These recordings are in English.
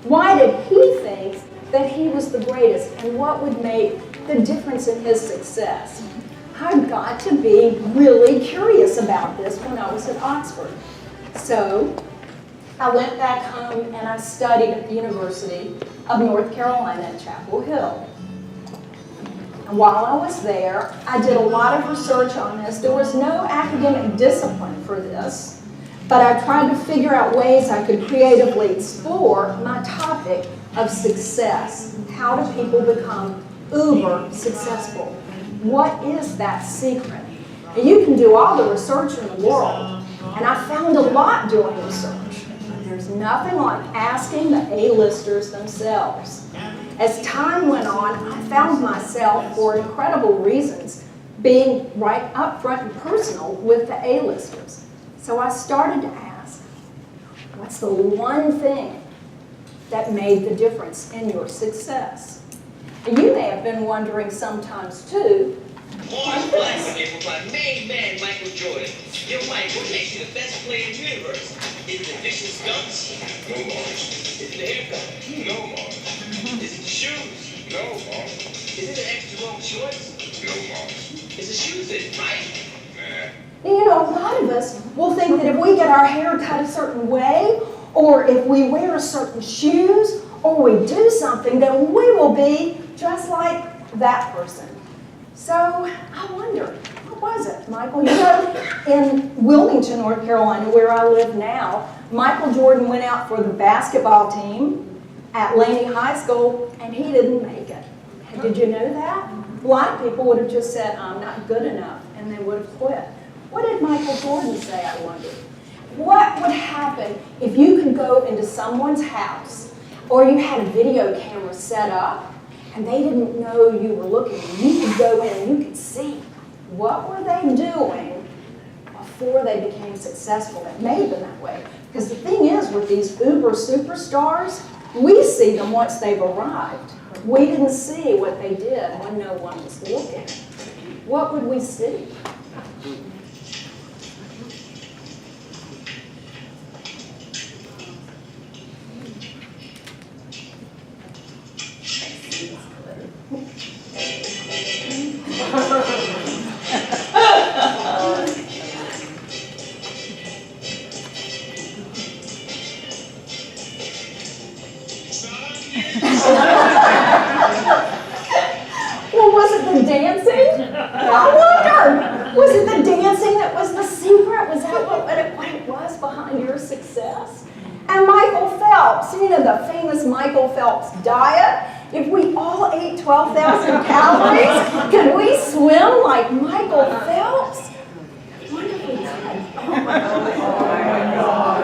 Why did he think that he was the greatest, and what would make the difference in his success? I got to be really curious about this when I was at Oxford. So I went back home and I studied at the University of North Carolina at Chapel Hill. And while I was there, I did a lot of research on this. There was no academic discipline for this, but I tried to figure out ways I could creatively explore my topic of success. How do people become uber successful? What is that secret? And you can do all the research in the world, and I found a lot doing research. But there's nothing like asking the A-listers themselves. As time went on, I found myself, for incredible reasons, being right up front and personal with the A-listers. So I started to ask, what's the one thing that made the difference in your success? And you may have been wondering sometimes too. Morning, black my main man, Michael Jordan. Yo, Mike, what makes you the best player in the universe? Is it the vicious dunks? No, Mars. Is it the haircut? No, Mars. Is it the shoes? No, Mars. Is it the extra long shorts? No, Mars. Is the shoes it, right? Nah. You know, a lot of us will think that if we get our hair cut a certain way, or if we wear certain shoes, or we do something, then we will be just like that person. So I wonder, what was it, Michael? You know, in Wilmington, North Carolina, where I live now, Michael Jordan went out for the basketball team at Laney High School, and he didn't make it. Did you know that? A lot of people would have just said, I'm not good enough, and they would have quit. What did Michael Jordan say, I wonder? What would happen if you could go into someone's house, or you had a video camera set up, and they didn't know you were looking, and you could go in and you could see what were they doing before they became successful that made them that way. Because the thing is, with these uber superstars, we see them once they've arrived. We didn't see what they did when no one was looking. What would we see? Well, was it the dancing? I wonder. Was it the dancing that was the secret? Was that what it was behind your success? And Michael Phelps, you know, the famous Michael Phelps diet. If we all ate 12,000 calories, could we swim like Michael Phelps? What if we did? Oh my God.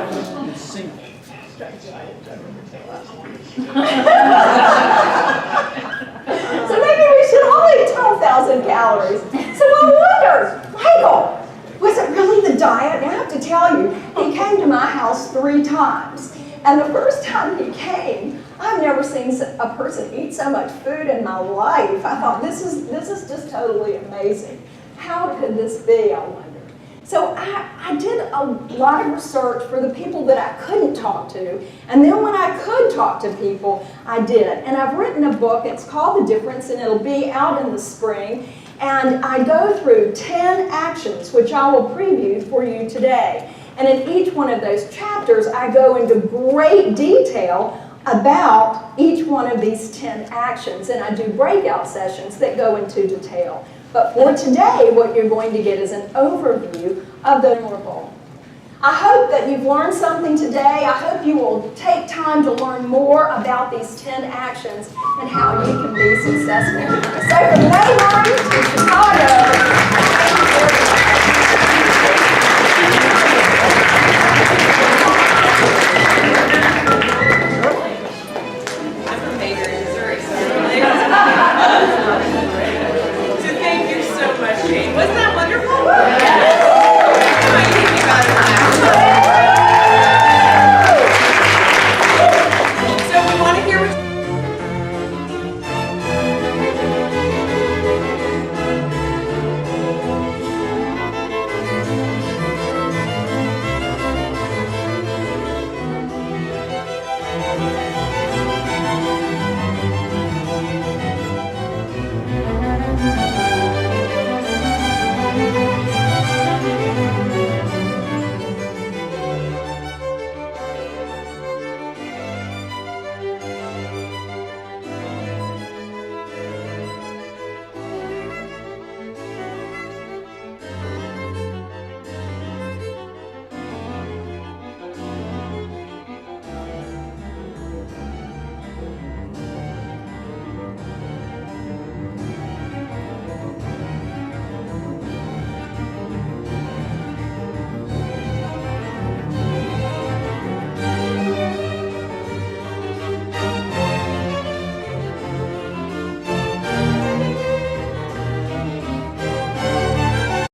So maybe we should all eat 12,000 calories. So I wonder, Michael, was it really the diet? And I have to tell you, he came to my house 3 times. And the first time he came, I've never seen a person eat so much food in my life. I thought, this is just totally amazing. How could this be, I wonder? So I did a lot of research for the people that I couldn't talk to. And then when I could talk to people, I did. And I've written a book. It's called The Difference, and it'll be out in the spring. And I go through 10 actions, which I will preview for you today. And in each one of those chapters, I go into great detail about each one of these 10 actions. And I do breakout sessions that go into detail. But for today, what you're going to get is an overview of the memorable. I hope that you've learned something today. I hope you will take time to learn more about these 10 actions and how you can be successful. So from Mayberry to Chicago, I'm from Mayberry, Missouri. So thank you so much, Jane. Wasn't that wonderful? Yes. Am I thinking about it now? So we want to hear what Bye.